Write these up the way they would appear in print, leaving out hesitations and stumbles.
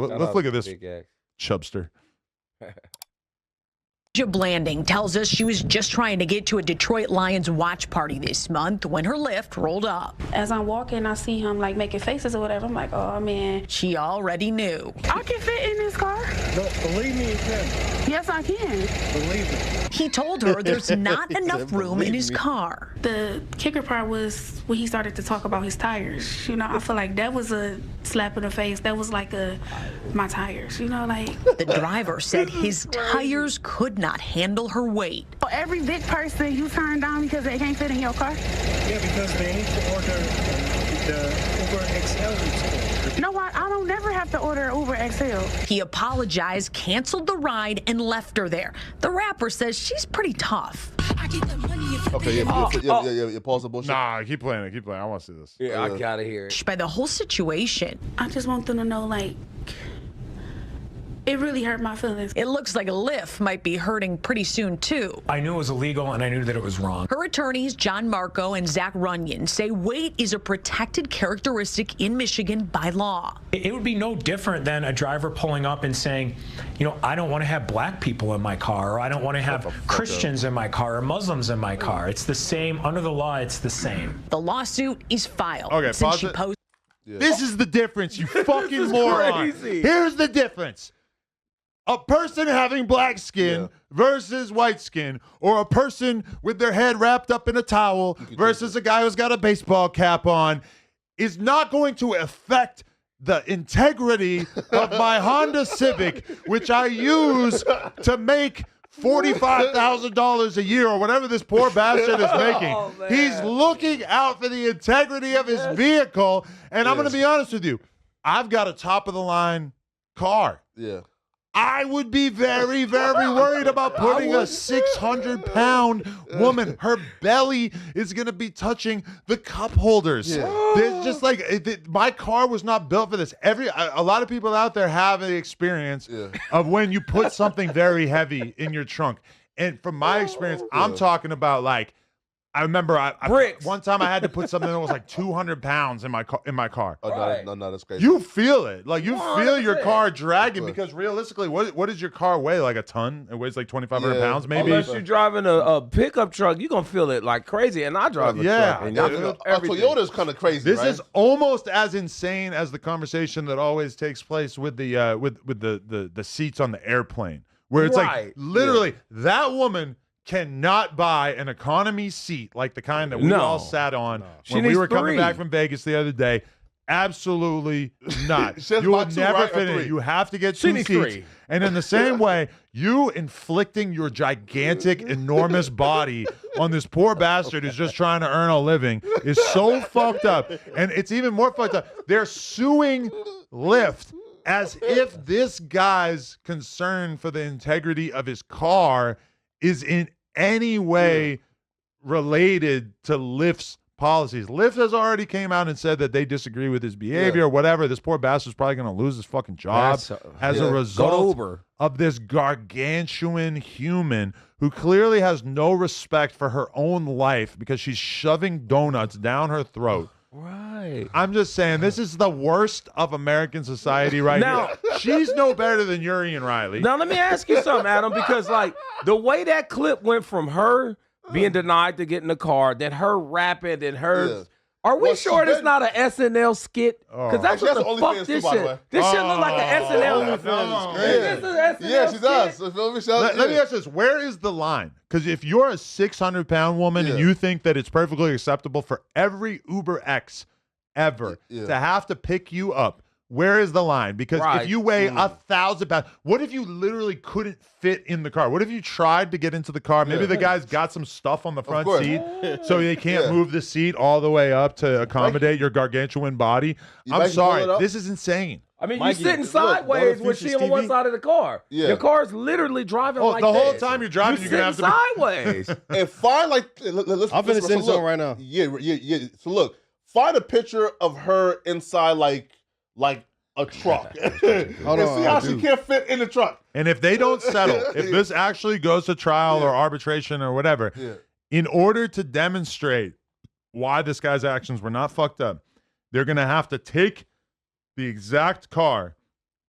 let's look at this chubster. Blanding tells us she was just trying to get to a Detroit Lions watch party this month when her Lyft rolled up. As I'm walking, I see him like making faces or whatever. I'm like, oh man. She already knew. I can fit in this car. Believe me, you can. Yes, I can. Believe me. He told her there's not enough room in his car. The kicker part was when he started to talk about his tires. You know, I feel like that was a slap in the face. That was like my tires, you know, like. The driver said his tires could not handle her weight. Every big person you turn down because they can't fit in your car? Yeah, because they need to order the Uber XL. No, I don't never have to order Uber XL. He apologized, canceled the ride, and left her there. The rapper says she's pretty tough. Okay, yeah, pause the bullshit. Nah, keep playing it. I want to see this. Yeah, I gotta hear it. By the whole situation. I just want them to know, like, it really hurt my feelings. It looks like Lyft might be hurting pretty soon, too. I knew it was illegal, and I knew that it was wrong. Her attorneys, John Marco and Zach Runyon, say weight is a protected characteristic in Michigan by law. It would be no different than a driver pulling up and saying, you know, I don't want to have black people in my car, or I don't want to have Christians in my car, or Muslims in my car. It's the same. Under the law, it's the same. The lawsuit is filed. Okay, since she posted. This is the difference, you fucking moron. Crazy. Here's the difference. A person having black skin versus white skin, or a person with their head wrapped up in a towel versus a guy who's got a baseball cap on, is not going to affect the integrity of my Honda Civic, which I use to make $45,000 a year, or whatever this poor bastard is making. He's looking out for the integrity of his vehicle, and I'm going to be honest with you. I've got a top-of-the-line car. Yeah. I would be very, very worried about putting a 600-pound woman. Her belly is going to be touching the cup holders. Yeah. There's just like, my car was not built for this. A lot of people out there have the experience of when you put something very heavy in your trunk. And from my experience, I'm talking about like, I remember one time I had to put something that was like 200 pounds in my car. Oh, no, that's crazy. You feel it. Like, you feel your car dragging, because realistically, what does your car weigh? Like a ton? It weighs like 2,500 pounds, maybe? Unless you're driving a pickup truck, you're going to feel it like crazy. And I drive a truck. And Toyota's kind of crazy, This is almost as insane as the conversation that always takes place with the seats on the airplane, where it's like, literally, that woman cannot buy an economy seat like the kind that we all sat on when we were coming back from Vegas the other day. Absolutely not. You would never fit in. You have to get 2 seats. And in the same way, you inflicting your gigantic, enormous body on this poor bastard who's just trying to earn a living is so fucked up. And it's even more fucked up. They're suing Lyft as if this guy's concern for the integrity of his car is in any way related to Lyft's policies. Lyft has already came out and said that they disagree with his behavior or whatever. This poor bastard's probably going to lose his fucking job as a result of this gargantuan human who clearly has no respect for her own life because she's shoving donuts down her throat. Right. I'm just saying, this is the worst of American society right now. She's no better than Uri and Riley. Now, let me ask you something, Adam, because, like, the way that clip went from her being denied to get in the car, then her rapping, and her... Are we sure it's not an SNL skit? Because that's what the fuck this shit. This shit look like an SNL. Yeah, she does. Let me ask this. Where is the line? Because if you're a 600-pound woman and you think that it's perfectly acceptable for every Uber X ever to have to pick you up, where is the line? Because if you weigh 1,000 pounds, what if you literally couldn't fit in the car? What if you tried to get into the car? Maybe the guy's got some stuff on the front seat, so they can't move the seat all the way up to accommodate your gargantuan body. I'm sorry. This is insane. I mean, you're sitting sideways with she on one side of the car. Your car's literally driving like the that. whole time you're driving, you're going to have to sideways. And find, like, I'm finna send something right now. Yeah. So look, find a picture of her inside, like a truck. And see how she can't fit in the truck. And if they don't settle, if this actually goes to trial or arbitration or whatever, in order to demonstrate why this guy's actions were not fucked up, they're going to have to take the exact car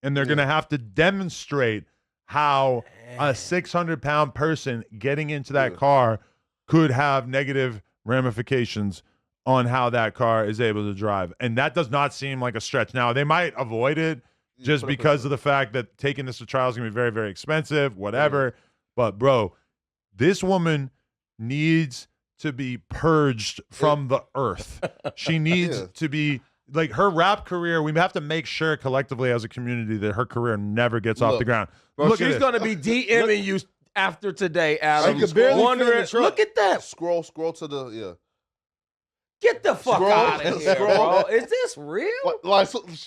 and they're going to have to demonstrate how a 600-pound person getting into that car could have negative ramifications on how that car is able to drive. And that does not seem like a stretch. Now, they might avoid it just because of the fact that taking this to trial is going to be very, very expensive, whatever. But, bro, this woman needs to be purged from the earth. She needs to be, like, her rap career, we have to make sure collectively as a community that her career never gets off the ground. Bro, she's going to be DMing you after today, Adam. Wondering, look at that. Scroll to the, Get the fuck out of here, bro. Is this real?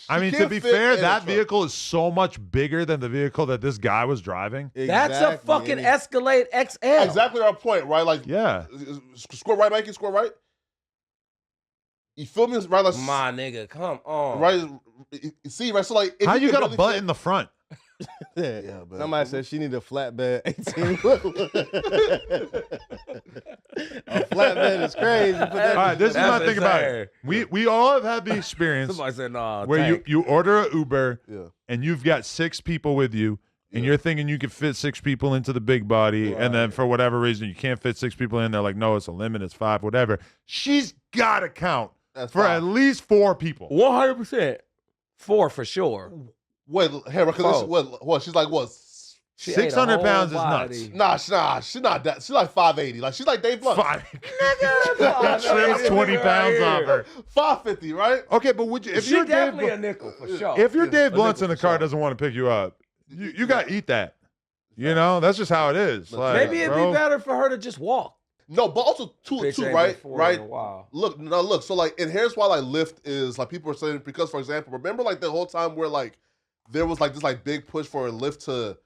I mean, to be fair, that vehicle is so much bigger than the vehicle that this guy was driving. That's a fucking Escalade XL. Exactly our point, right? Like, score right, Mikey, score right. You feel me? Right, like, my nigga, come on. Right, you see, right? So, like, how you got a butt in the front? Yeah, somebody said she need a flatbed 18. A flatbed is crazy. All right, this is my thing about it. We all have had the experience somebody said, nah, where you order an Uber and you've got 6 people with you and you're thinking you can fit 6 people into the big body, and then for whatever reason you can't fit 6 people in. They're like, no, it's a limit, it's 5, whatever. She's got to count for at least 4 people. 100%. 4 for sure. Wait, hey, because what? She's like what? 600 pounds is nuts. Nah, she's not that. She's like 580. Like she's like Dave Blunt. Trims 20 pounds off her. 550, right? Okay, but would you? If you're definitely a nickel for sure. If you're Dave Blunt's in the car doesn't want to pick you up, you got to eat that. You know, that's just how it is. Like, maybe it'd be better for her to just walk. No, but also too, right? Look. So like, and here's why like Lyft is like people are saying, because for example, remember like the whole time where like there was like this like big push for Lyft to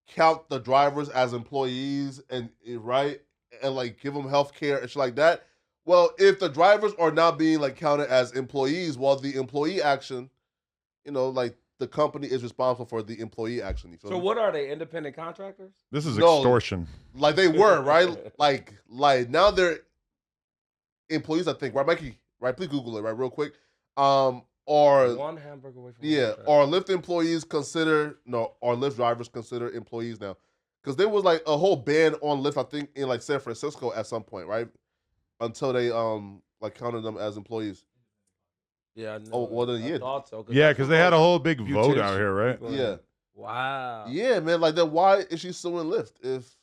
count the drivers as employees and right, and like give them health care and shit like that. Well, if the drivers are not being like counted as employees, well, the employee action, you know, like the company is responsible for the employee action. You feel so me? What are they, independent contractors? This is extortion. Like they were, right? like now they're employees, I think, right, Mikey? Right? Please Google it, right, real quick. Or one hamburger away from or Lyft employees or Lyft drivers consider employees now, because there was like a whole ban on Lyft, I think, in like San Francisco at some point, right? Until they like counted them as employees. Yeah. No, oh well, then so, yeah, because they had a whole big vote out here, right? Yeah. Wow. Yeah, man. Like then, why is she suing Lyft if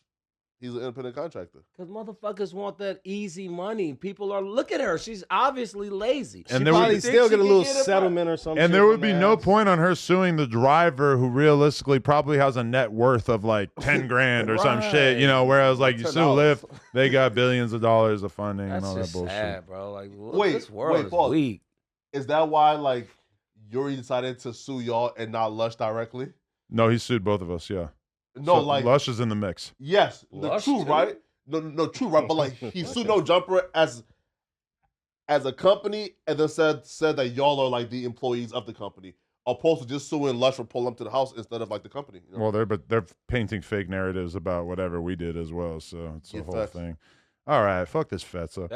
he's an independent contractor? Because motherfuckers want that easy money. People are, look at her. She's obviously lazy. And she probably still get a little settlement or something. And there would be no point on her suing the driver, who realistically probably has a net worth of like 10 grand or some shit, you know, whereas like you sue Lyft, they got billions of dollars of funding and all that bullshit. Sad, bro. Like, this world is weak. Is that why like Yuri decided to sue y'all and not Lush directly? No, he sued both of us, yeah. No, so like Lush is in the mix. Yes, true, right? No, true, right? But like he sued No Jumper as a company, and then said that y'all are like the employees of the company, opposed to just suing Lush for pulling them to the house instead of like the company. You know? Well, they're painting fake narratives about whatever we did as well, so it's a whole thing. All right, fuck this Fetza.